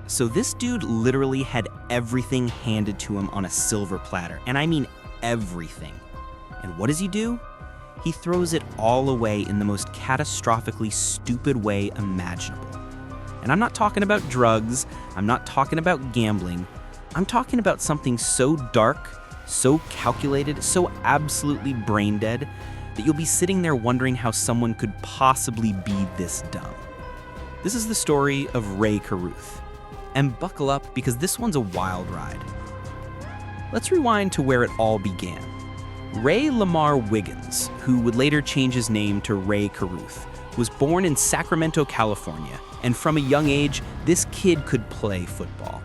So this dude literally had everything handed to him on a silver platter, and I mean everything. And what does he do? He throws it all away in the most catastrophically stupid way imaginable. And I'm not talking about drugs, I'm not talking about gambling, I'm talking about something so dark, so calculated, so absolutely brain dead, that you'll be sitting there wondering how someone could possibly be this dumb. This is the story of Rae Carruth. And buckle up, because this one's a wild ride. Let's rewind to where it all began. Ray Lamar Wiggins, who would later change his name to Rae Carruth, was born in Sacramento, California, and from a young age, this kid could play football.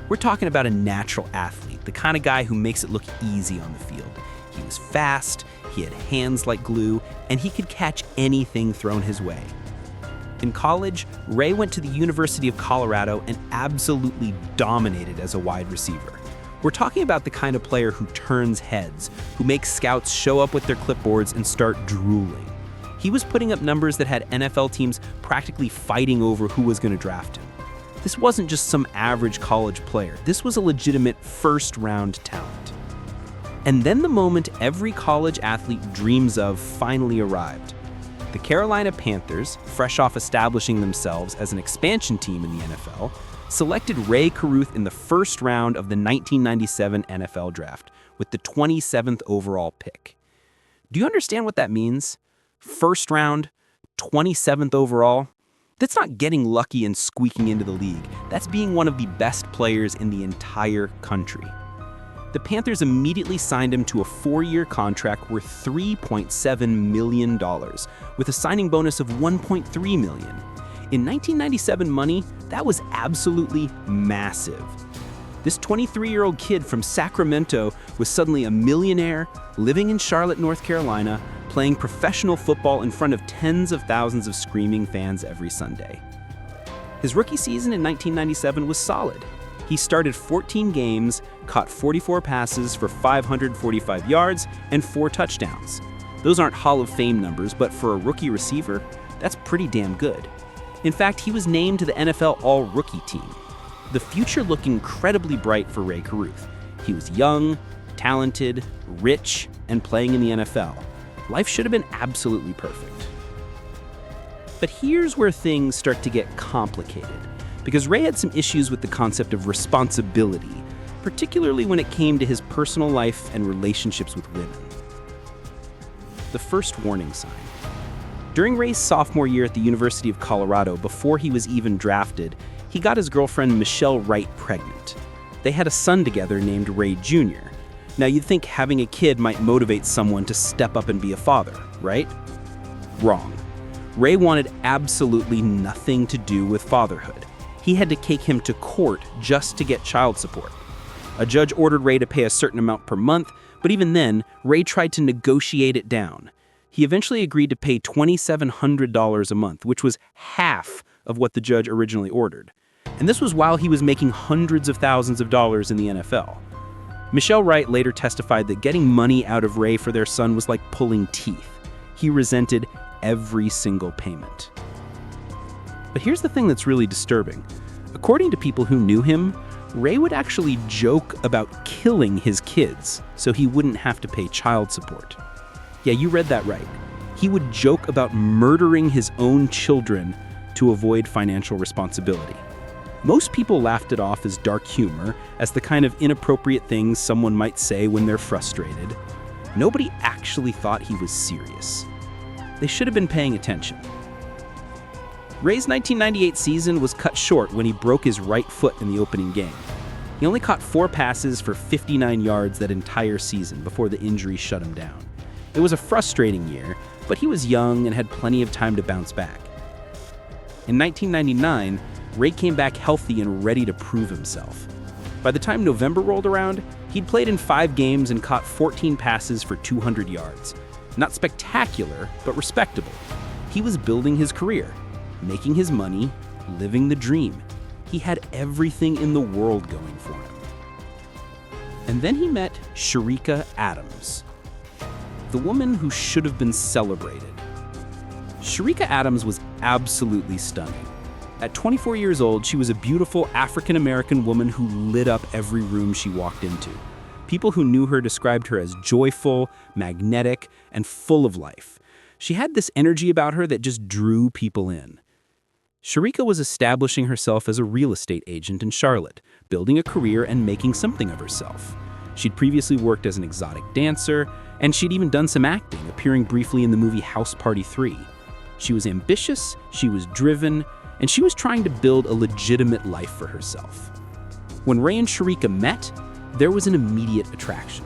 We're talking about a natural athlete, the kind of guy who makes it look easy on the field. He was fast, he had hands like glue, and he could catch anything thrown his way. In college, Ray went to the University of Colorado and absolutely dominated as a wide receiver. We're talking about the kind of player who turns heads, who makes scouts show up with their clipboards and start drooling. He was putting up numbers that had NFL teams practically fighting over who was going to draft him. This wasn't just some average college player. This was a legitimate first-round talent. And then the moment every college athlete dreams of finally arrived. The Carolina Panthers, fresh off establishing themselves as an expansion team in the NFL, selected Rae Carruth in the first round of the 1997 NFL Draft with the 27th overall pick. Do you understand what that means? First round, 27th overall? That's not getting lucky and squeaking into the league. That's being one of the best players in the entire country. The Panthers immediately signed him to a 4-year contract worth $3.7 million, with a signing bonus of $1.3 million. In 1997 money, that was absolutely massive. This 23-year-old kid from Sacramento was suddenly a millionaire, living in Charlotte, North Carolina, playing professional football in front of tens of thousands of screaming fans every Sunday. His rookie season in 1997 was solid. He started 14 games, caught 44 passes for 545 yards and 4 touchdowns. Those aren't Hall of Fame numbers, but for a rookie receiver, that's pretty damn good. In fact, he was named to the NFL All-Rookie team. The future looked incredibly bright for Rae Carruth. He was young, talented, rich, and playing in the NFL. Life should have been absolutely perfect. But here's where things start to get complicated, because Ray had some issues with the concept of responsibility, particularly when it came to his personal life and relationships with women. The first warning sign. During Ray's sophomore year at the University of Colorado, before he was even drafted, he got his girlfriend Michelle Wright pregnant. They had a son together named Ray Jr. Now you'd think having a kid might motivate someone to step up and be a father, right? Wrong. Ray wanted absolutely nothing to do with fatherhood. He had to take him to court just to get child support. A judge ordered Ray to pay a certain amount per month, but even then, Ray tried to negotiate it down. He eventually agreed to pay $2,700 a month, which was half of what the judge originally ordered. And this was while he was making hundreds of thousands of dollars in the NFL. Michelle Wright later testified that getting money out of Ray for their son was like pulling teeth. He resented every single payment. But here's the thing that's really disturbing. According to people who knew him, Ray would actually joke about killing his kids so he wouldn't have to pay child support. Yeah, you read that right. He would joke about murdering his own children to avoid financial responsibility. Most people laughed it off as dark humor, as the kind of inappropriate things someone might say when they're frustrated. Nobody actually thought he was serious. They should have been paying attention. Ray's 1998 season was cut short when he broke his right foot in the opening game. He only caught 4 passes for 59 yards that entire season before the injury shut him down. It was a frustrating year, but he was young and had plenty of time to bounce back. In 1999, Ray came back healthy and ready to prove himself. By the time November rolled around, he'd played in 5 games and caught 14 passes for 200 yards. Not spectacular, but respectable. He was building his career, making his money, living the dream. He had everything in the world going for him. And then he met Cherica Adams, the woman who should have been celebrated. Cherica Adams was absolutely stunning. At 24 years old, she was a beautiful African-American woman who lit up every room she walked into. People who knew her described her as joyful, magnetic, and full of life. She had this energy about her that just drew people in. Cherica was establishing herself as a real estate agent in Charlotte, building a career and making something of herself. She'd previously worked as an exotic dancer, and she'd even done some acting, appearing briefly in the movie House Party 3. She was ambitious, she was driven, and she was trying to build a legitimate life for herself. When Rae and Cherica met, there was an immediate attraction.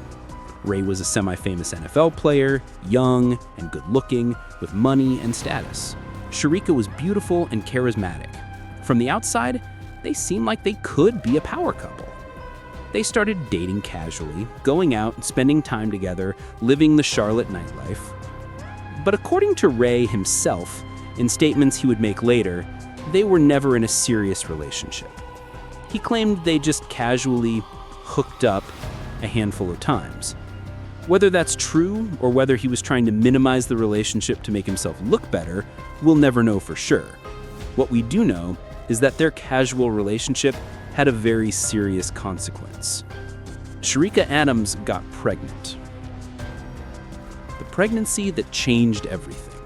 Rae was a semi-famous NFL player, young and good-looking, with money and status. Cherica was beautiful and charismatic. From the outside, they seemed like they could be a power couple. They started dating casually, going out and spending time together, living the Charlotte nightlife. But according to Rae himself, in statements he would make later, they were never in a serious relationship. He claimed they just casually hooked up a handful of times. Whether that's true or whether he was trying to minimize the relationship to make himself look better, we'll never know for sure. What we do know is that their casual relationship had a very serious consequence. Cherica Adams got pregnant. The pregnancy that changed everything.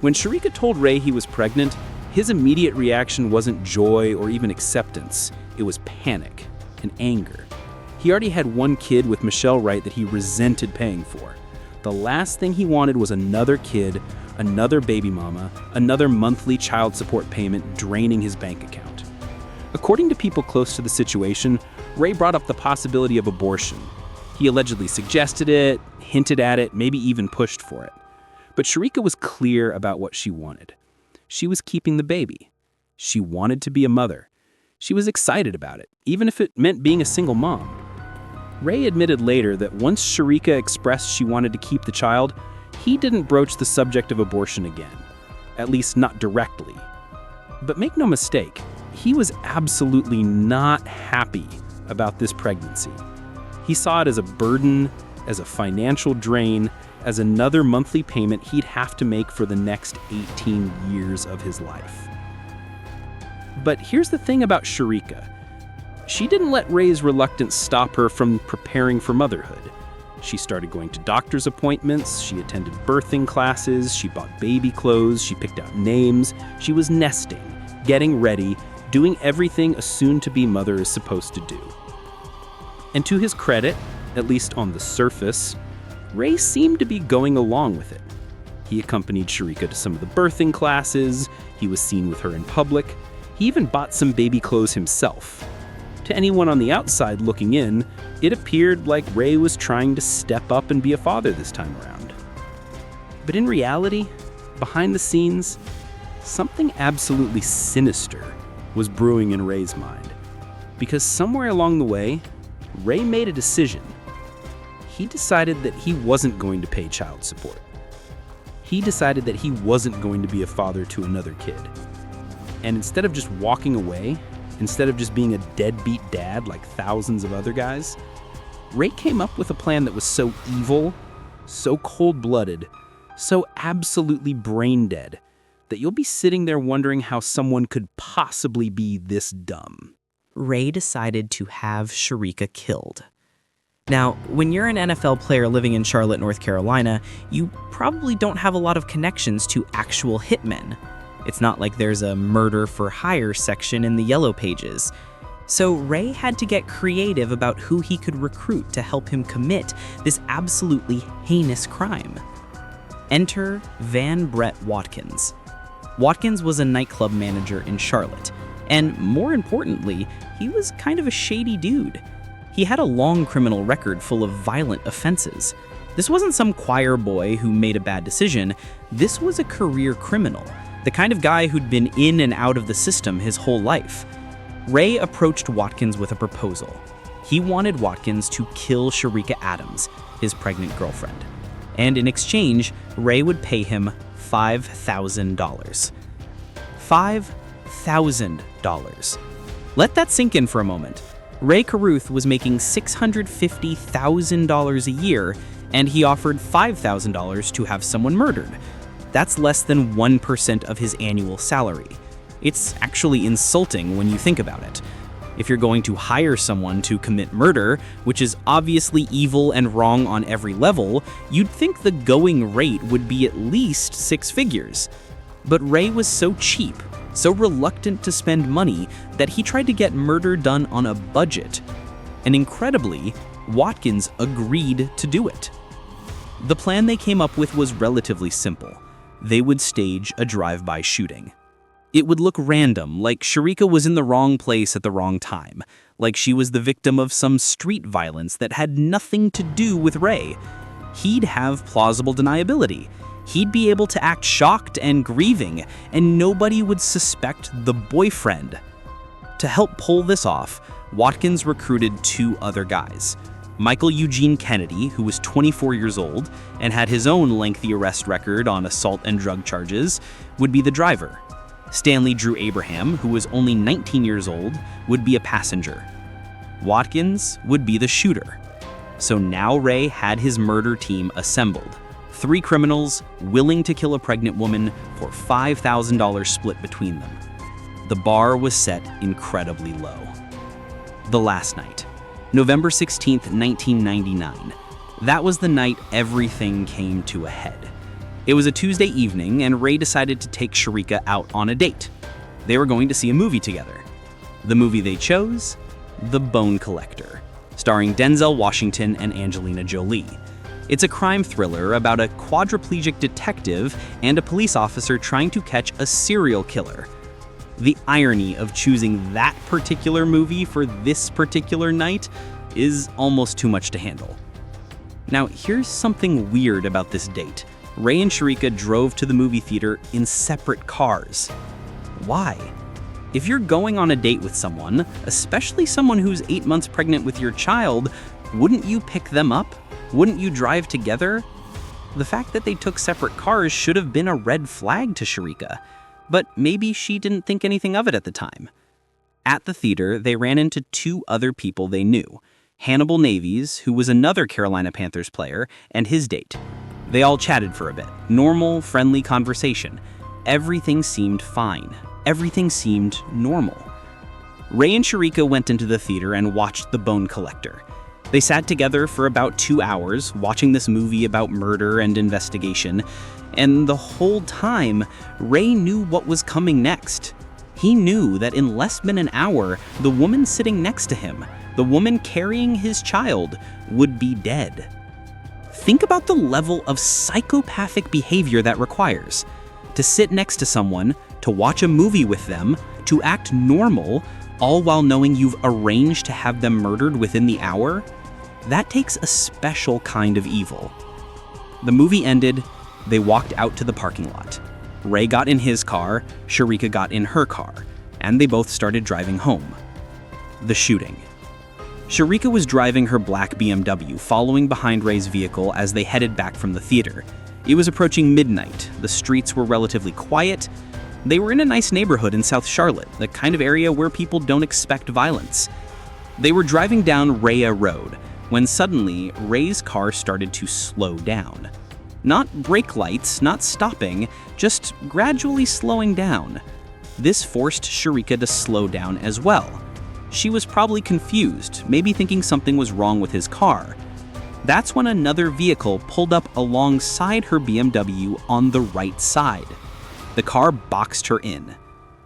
When Cherica told Rae he was pregnant, his immediate reaction wasn't joy or even acceptance. It was panic and anger. He already had one kid with Michelle Wright that he resented paying for. The last thing he wanted was another kid, another baby mama, another monthly child support payment draining his bank account. According to people close to the situation, Rae brought up the possibility of abortion. He allegedly suggested it, hinted at it, maybe even pushed for it. But Cherica was clear about what she wanted. She was keeping the baby. She wanted to be a mother. She was excited about it, even if it meant being a single mom. Rae admitted later that once Cherica expressed she wanted to keep the child, he didn't broach the subject of abortion again, at least not directly. But make no mistake, he was absolutely not happy about this pregnancy. He saw it as a burden, as a financial drain, as another monthly payment he'd have to make for the next 18 years of his life. But here's the thing about Cherica. She didn't let Rae's reluctance stop her from preparing for motherhood. She started going to doctor's appointments, she attended birthing classes, she bought baby clothes, she picked out names, she was nesting, getting ready, doing everything a soon-to-be mother is supposed to do. And to his credit, at least on the surface, Rae seemed to be going along with it. He accompanied Cherica to some of the birthing classes, he was seen with her in public, he even bought some baby clothes himself. To anyone on the outside looking in, it appeared like Rae was trying to step up and be a father this time around. But in reality, behind the scenes, something absolutely sinister was brewing in Rae's mind. Because somewhere along the way, Rae made a decision. He decided that he wasn't going to pay child support. He decided that he wasn't going to be a father to another kid. And instead of just walking away, instead of just being a deadbeat dad like thousands of other guys, Rae came up with a plan that was so evil, so cold-blooded, so absolutely brain-dead, that you'll be sitting there wondering how someone could possibly be this dumb. Rae decided to have Cherica killed. Now, when you're an NFL player living in Charlotte, North Carolina, you probably don't have a lot of connections to actual hitmen. It's not like there's a murder for hire section in the Yellow Pages. So Rae had to get creative about who he could recruit to help him commit this absolutely heinous crime. Enter Van Brett Watkins. Watkins was a nightclub manager in Charlotte, and more importantly, he was kind of a shady dude. He had a long criminal record full of violent offenses. This wasn't some choir boy who made a bad decision. This was a career criminal, the kind of guy who'd been in and out of the system his whole life. Rae approached Watkins with a proposal. He wanted Watkins to kill Cherica Adams, his pregnant girlfriend. And in exchange, Rae would pay him $5,000. $5,000. Let that sink in for a moment. Rae Carruth was making $650,000 a year, and he offered $5,000 to have someone murdered. That's less than 1% of his annual salary. It's actually insulting when you think about it. If you're going to hire someone to commit murder, which is obviously evil and wrong on every level, you'd think the going rate would be at least 6 figures. But Rae was so cheap, so reluctant to spend money, that he tried to get murder done on a budget. And incredibly, Watkins agreed to do it. The plan they came up with was relatively simple. They would stage a drive-by shooting. It would look random, like Cherica was in the wrong place at the wrong time, like she was the victim of some street violence that had nothing to do with Rae. He'd have plausible deniability. He'd be able to act shocked and grieving, and nobody would suspect the boyfriend. To help pull this off, Watkins recruited 2 other guys. Michael Eugene Kennedy, who was 24 years old and had his own lengthy arrest record on assault and drug charges, would be the driver. Stanley Drew Abraham, who was only 19 years old, would be a passenger. Watkins would be the shooter. So now Rae had his murder team assembled. 3 criminals willing to kill a pregnant woman for $5,000 split between them. The bar was set incredibly low. The last night, November 16th, 1999. That was the night everything came to a head. It was a Tuesday evening, and Rae decided to take Cherica out on a date. They were going to see a movie together. The movie they chose? The Bone Collector, starring Denzel Washington and Angelina Jolie. It's a crime thriller about a quadriplegic detective and a police officer trying to catch a serial killer. The irony of choosing that particular movie for this particular night is almost too much to handle. Now, here's something weird about this date. Rae and Cherica drove to the movie theater in separate cars. Why? If you're going on a date with someone, especially someone who's 8 months pregnant with your child, wouldn't you pick them up? Wouldn't you drive together? The fact that they took separate cars should have been a red flag to Cherica, but maybe she didn't think anything of it at the time. At the theater, they ran into 2 other people they knew. Hannibal Navies, who was another Carolina Panthers player, and his date. They all chatted for a bit. Normal, friendly conversation. Everything seemed fine. Everything seemed normal. Rae and Cherica went into the theater and watched The Bone Collector. They sat together for about 2 hours, watching this movie about murder and investigation, and the whole time, Rae knew what was coming next. He knew that in less than an hour, the woman sitting next to him, the woman carrying his child, would be dead. Think about the level of psychopathic behavior that requires. To sit next to someone, to watch a movie with them, to act normal, all while knowing you've arranged to have them murdered within the hour? That takes a special kind of evil. The movie ended, they walked out to the parking lot. Rae got in his car, Cherica got in her car, and they both started driving home. The shooting. Cherica was driving her black BMW, following behind Rae's vehicle as they headed back from the theater. It was approaching midnight. The streets were relatively quiet. They were in a nice neighborhood in South Charlotte, the kind of area where people don't expect violence. They were driving down Rhea Road when suddenly Rae's car started to slow down. Not brake lights, not stopping, just gradually slowing down. This forced Cherica to slow down as well. She was probably confused, maybe thinking something was wrong with his car. That's when another vehicle pulled up alongside her BMW on the right side. The car boxed her in.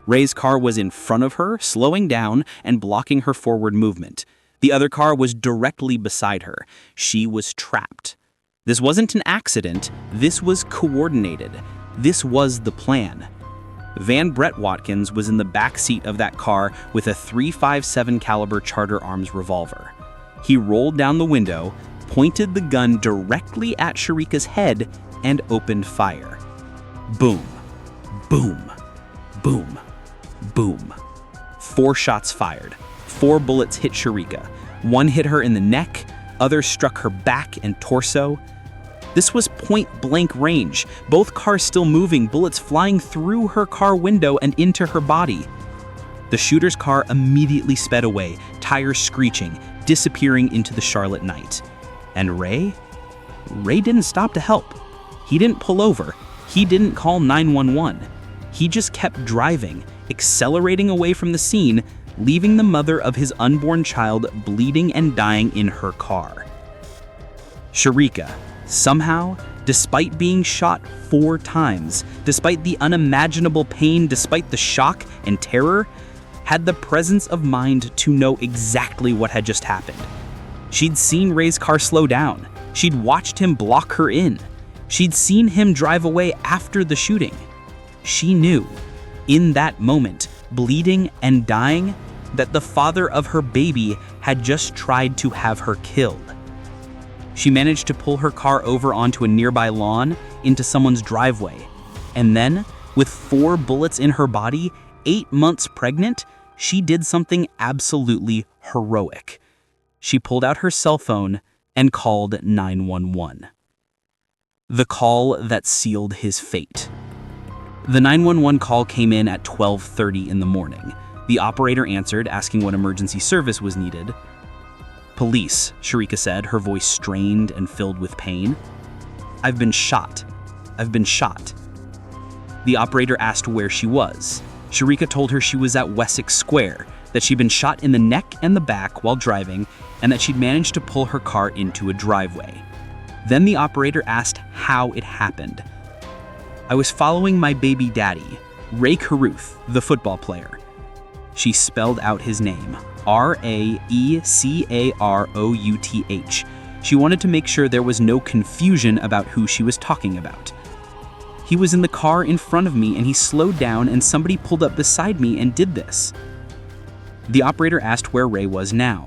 Rae's car was in front of her, slowing down and blocking her forward movement. The other car was directly beside her. She was trapped. This wasn't an accident, this was coordinated. This was the plan. Van Brett Watkins was in the back seat of that car with a .357 caliber Charter Arms revolver. He rolled down the window, pointed the gun directly at Cherica's head, and opened fire. Boom, boom, boom, boom. 4 shots fired. 4 bullets hit Cherica. 1 hit her in the neck, others struck her back and torso. This was point-blank range, both cars still moving, bullets flying through her car window and into her body. The shooter's car immediately sped away, tires screeching, disappearing into the Charlotte night. And Rae didn't stop to help. He didn't pull over. He didn't call 911. He just kept driving, accelerating away from the scene, leaving the mother of his unborn child bleeding and dying in her car. Cherica, somehow, despite being shot 4 times, despite the unimaginable pain, despite the shock and terror, had the presence of mind to know exactly what had just happened. She'd seen Rae's car slow down. She'd watched him block her in. She'd seen him drive away after the shooting. She knew, in that moment, bleeding and dying, that the father of her baby had just tried to have her killed. She managed to pull her car over onto a nearby lawn into someone's driveway. And then, with 4 bullets in her body, 8 months pregnant, she did something absolutely heroic. She pulled out her cell phone and called 911. The call that sealed his fate. The 911 call came in at 12:30 in the morning. The operator answered, asking what emergency service was needed. "Police," Cherica said, her voice strained and filled with pain. I've been shot. The operator asked where she was. Cherica told her she was at Wessex Square, that she'd been shot in the neck and the back while driving, and that she'd managed to pull her car into a driveway. Then the operator asked how it happened. "I was following my baby daddy, Rae Carruth, the football player." She spelled out his name, Raecarrouth. She wanted to make sure there was no confusion about who she was talking about. "He was in the car in front of me and he slowed down and somebody pulled up beside me and did this." The operator asked where Rae was now.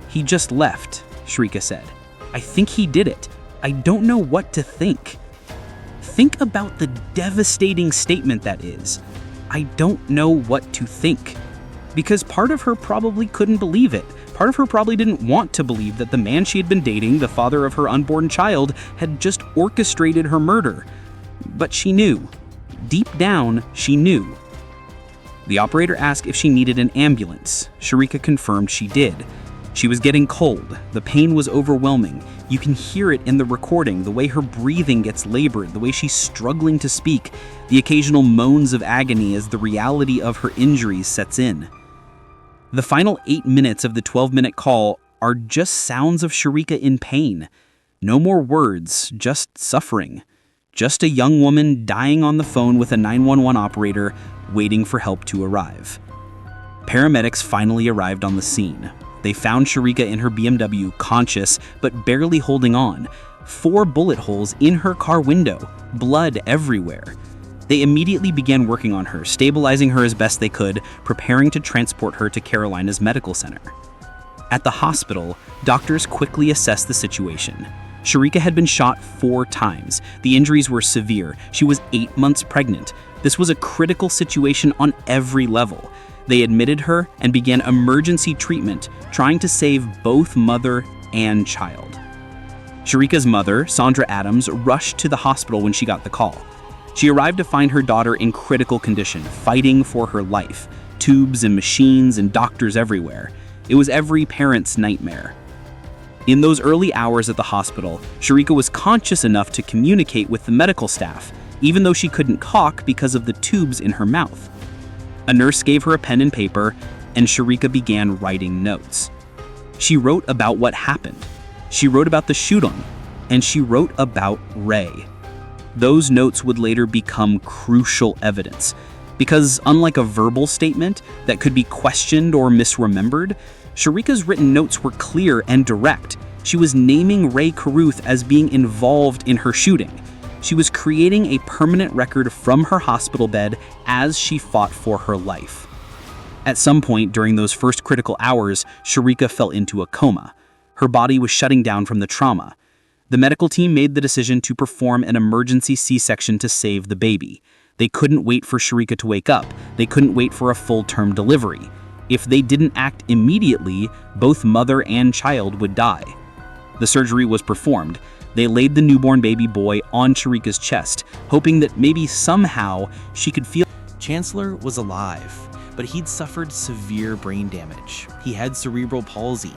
"He just left," Cherica said. "I think he did it. I don't know what to think." Think about the devastating statement that is. I don't know what to think. Because part of her probably couldn't believe it. Part of her probably didn't want to believe that the man she had been dating, the father of her unborn child, had just orchestrated her murder. But she knew. Deep down, she knew. The operator asked if she needed an ambulance. Cherica confirmed she did. She was getting cold. The pain was overwhelming. You can hear it in the recording, the way her breathing gets labored, the way she's struggling to speak, the occasional moans of agony as the reality of her injuries sets in. The final 8 minutes of the 12-minute call are just sounds of Cherica in pain. No more words, just suffering. Just a young woman dying on the phone with a 911 operator, waiting for help to arrive. Paramedics finally arrived on the scene. They found Cherica in her BMW, conscious but barely holding on. 4 bullet holes in her car window, blood everywhere. They immediately began working on her, stabilizing her as best they could, preparing to transport her to Carolina's medical center. At the hospital, doctors quickly assessed the situation. Cherica had been shot 4 times. The injuries were severe. She was 8 months pregnant. This was a critical situation on every level. They admitted her and began emergency treatment, trying to save both mother and child. Cherica's mother, Sandra Adams, rushed to the hospital when she got the call. She arrived to find her daughter in critical condition, fighting for her life. Tubes and machines and doctors everywhere. It was every parent's nightmare. In those early hours at the hospital, Cherica was conscious enough to communicate with the medical staff, even though she couldn't talk because of the tubes in her mouth. A nurse gave her a pen and paper, and Cherica began writing notes. She wrote about what happened. She wrote about the shooting, and she wrote about Rae. Those notes would later become crucial evidence, because unlike a verbal statement that could be questioned or misremembered, Cherica's written notes were clear and direct. She was naming Rae Carruth as being involved in her shooting. She was creating a permanent record from her hospital bed as she fought for her life. At some point during those first critical hours, Cherica fell into a coma. Her body was shutting down from the trauma. The medical team made the decision to perform an emergency C-section to save the baby. They couldn't wait for Cherica to wake up. They couldn't wait for a full-term delivery. If they didn't act immediately, both mother and child would die. The surgery was performed. They laid the newborn baby boy on Cherica's chest, hoping that maybe somehow she could feel. Chancellor was alive, but he'd suffered severe brain damage. He had cerebral palsy.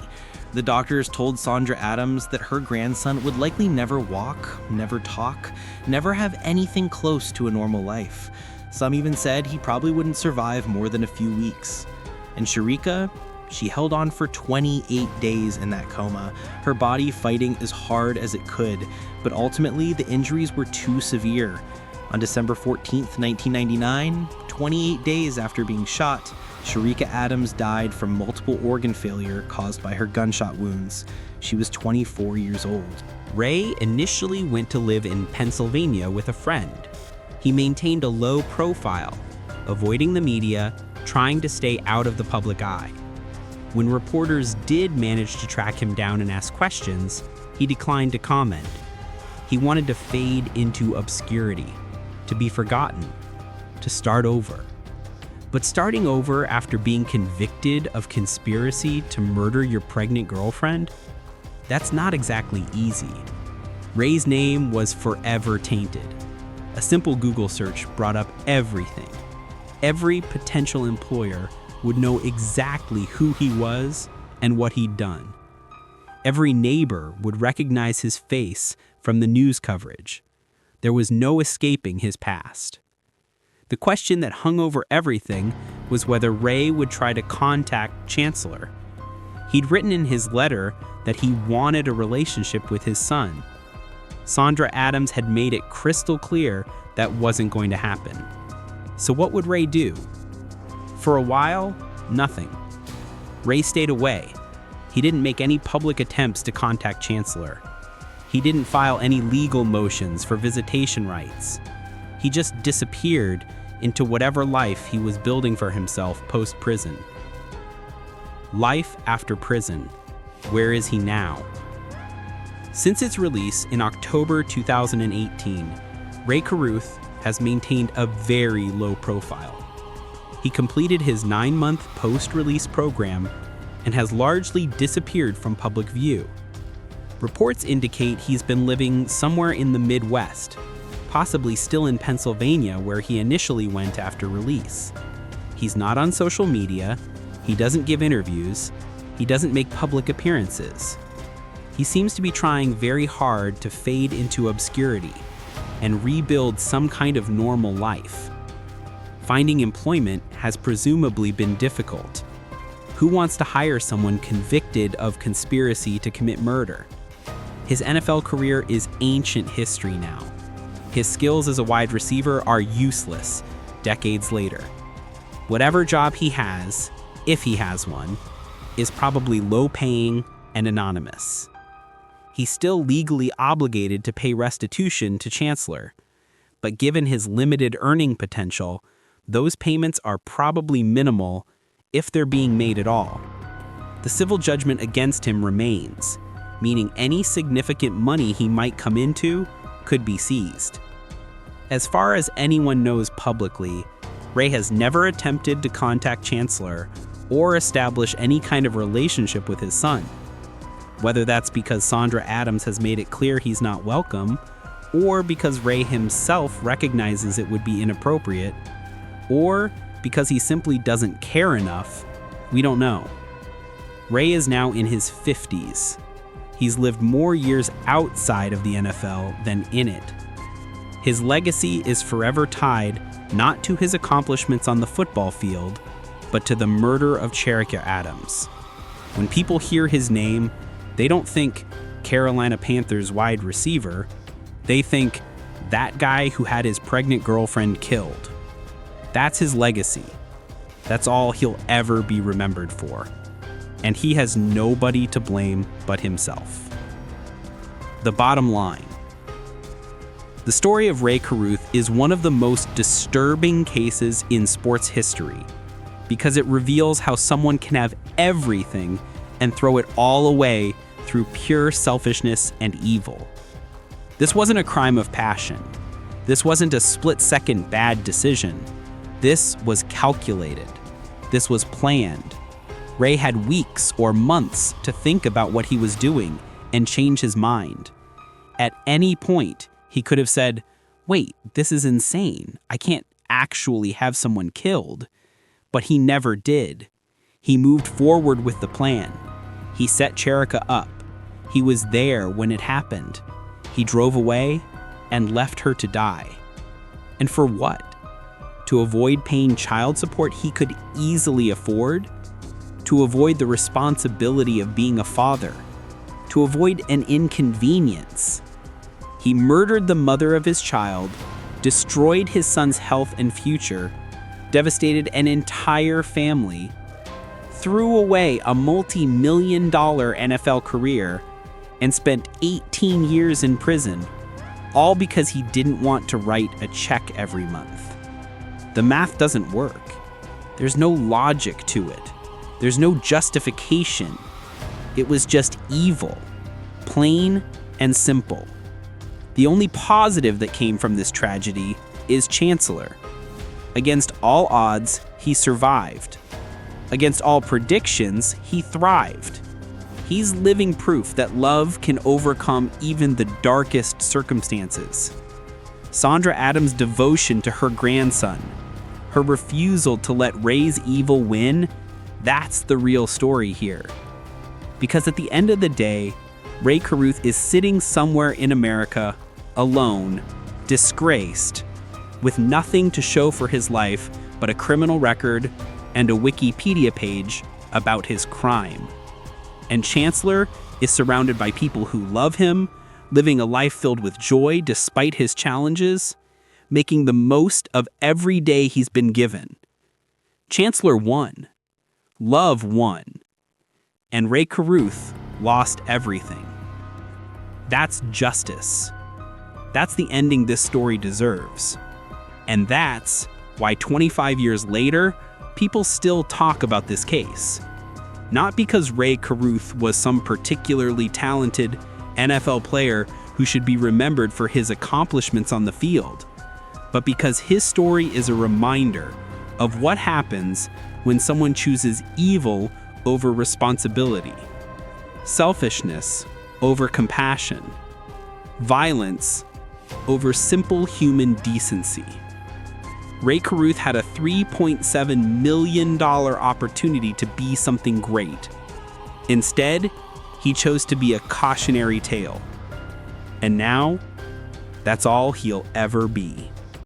The doctors told Sandra Adams that her grandson would likely never walk, never talk, never have anything close to a normal life. Some even said he probably wouldn't survive more than a few weeks. And Cherica, she held on for 28 days in that coma, her body fighting as hard as it could, but ultimately the injuries were too severe. On December 14th, 1999, 28 days after being shot, Cherica Adams died from multiple organ failure caused by her gunshot wounds. She was 24 years old. Rae initially went to live in Pennsylvania with a friend. He maintained a low profile, avoiding the media, trying to stay out of the public eye. When reporters did manage to track him down and ask questions, he declined to comment. He wanted to fade into obscurity, to be forgotten, to start over. But starting over after being convicted of conspiracy to murder your pregnant girlfriend? That's not exactly easy. Rae's name was forever tainted. A simple Google search brought up everything. Every potential employer would know exactly who he was and what he'd done. Every neighbor would recognize his face from the news coverage. There was no escaping his past. The question that hung over everything was whether Rae would try to contact Chancellor. He'd written in his letter that he wanted a relationship with his son. Sandra Adams had made it crystal clear that wasn't going to happen. So what would Rae do? For a while, nothing. Rae stayed away. He didn't make any public attempts to contact Chancellor. He didn't file any legal motions for visitation rights. He just disappeared into whatever life he was building for himself post-prison. Life after prison. Where is he now? Since its release in October 2018, Rae Carruth has maintained a very low profile. He completed his 9-month post-release program and has largely disappeared from public view. Reports indicate he's been living somewhere in the Midwest, possibly still in Pennsylvania where he initially went after release. He's not on social media, he doesn't give interviews, he doesn't make public appearances. He seems to be trying very hard to fade into obscurity and rebuild some kind of normal life. Finding employment has presumably been difficult. Who wants to hire someone convicted of conspiracy to commit murder? His NFL career is ancient history now. His skills as a wide receiver are useless decades later. Whatever job he has, if he has one, is probably low-paying and anonymous. He's still legally obligated to pay restitution to Chancellor, but given his limited earning potential, those payments are probably minimal if they're being made at all. The civil judgment against him remains, meaning any significant money he might come into could be seized. As far as anyone knows publicly, Rae has never attempted to contact Chancellor or establish any kind of relationship with his son. Whether that's because Sandra Adams has made it clear he's not welcome, or because Rae himself recognizes it would be inappropriate, or because he simply doesn't care enough, we don't know. Rae is now in his 50s. He's lived more years outside of the NFL than in it. His legacy is forever tied not to his accomplishments on the football field, but to the murder of Cherica Adams. When people hear his name, they don't think Carolina Panthers wide receiver. They think that guy who had his pregnant girlfriend killed. That's his legacy. That's all he'll ever be remembered for. And he has nobody to blame but himself. The bottom line. The story of Rae Carruth is one of the most disturbing cases in sports history because it reveals how someone can have everything and throw it all away through pure selfishness and evil. This wasn't a crime of passion. This wasn't a split-second bad decision. This was calculated. This was planned. Rae had weeks or months to think about what he was doing and change his mind. At any point, he could have said, "Wait, this is insane. I can't actually have someone killed." But he never did. He moved forward with the plan. He set Cherica up. He was there when it happened. He drove away and left her to die. And for what? to avoid paying child support he could easily afford, to avoid the responsibility of being a father, to avoid an inconvenience. He murdered the mother of his child, destroyed his son's health and future, devastated an entire family, threw away a multi-million-dollar NFL career, and spent 18 years in prison, all because he didn't want to write a check every month. The math doesn't work. There's no logic to it. There's no justification. It was just evil, plain and simple. The only positive that came from this tragedy is Chancellor. Against all odds, he survived. Against all predictions, he thrived. He's living proof that love can overcome even the darkest circumstances. Sandra Adams' devotion to her grandson, her refusal to let Rae's evil win, that's the real story here. Because at the end of the day, Rae Carruth is sitting somewhere in America, alone, disgraced, with nothing to show for his life but a criminal record and a Wikipedia page about his crime. And Chancellor is surrounded by people who love him, living a life filled with joy despite his challenges, making the most of every day he's been given. Chancellor won. Love won. And Rae Carruth lost everything. That's justice. That's the ending this story deserves. And that's why 25 years later, people still talk about this case. Not because Rae Carruth was some particularly talented NFL player who should be remembered for his accomplishments on the field, but because his story is a reminder of what happens when someone chooses evil over responsibility, selfishness over compassion, violence over simple human decency. Rae Carruth had a $3.7 million opportunity to be something great. Instead, he chose to be a cautionary tale. And now, that's all he'll ever be.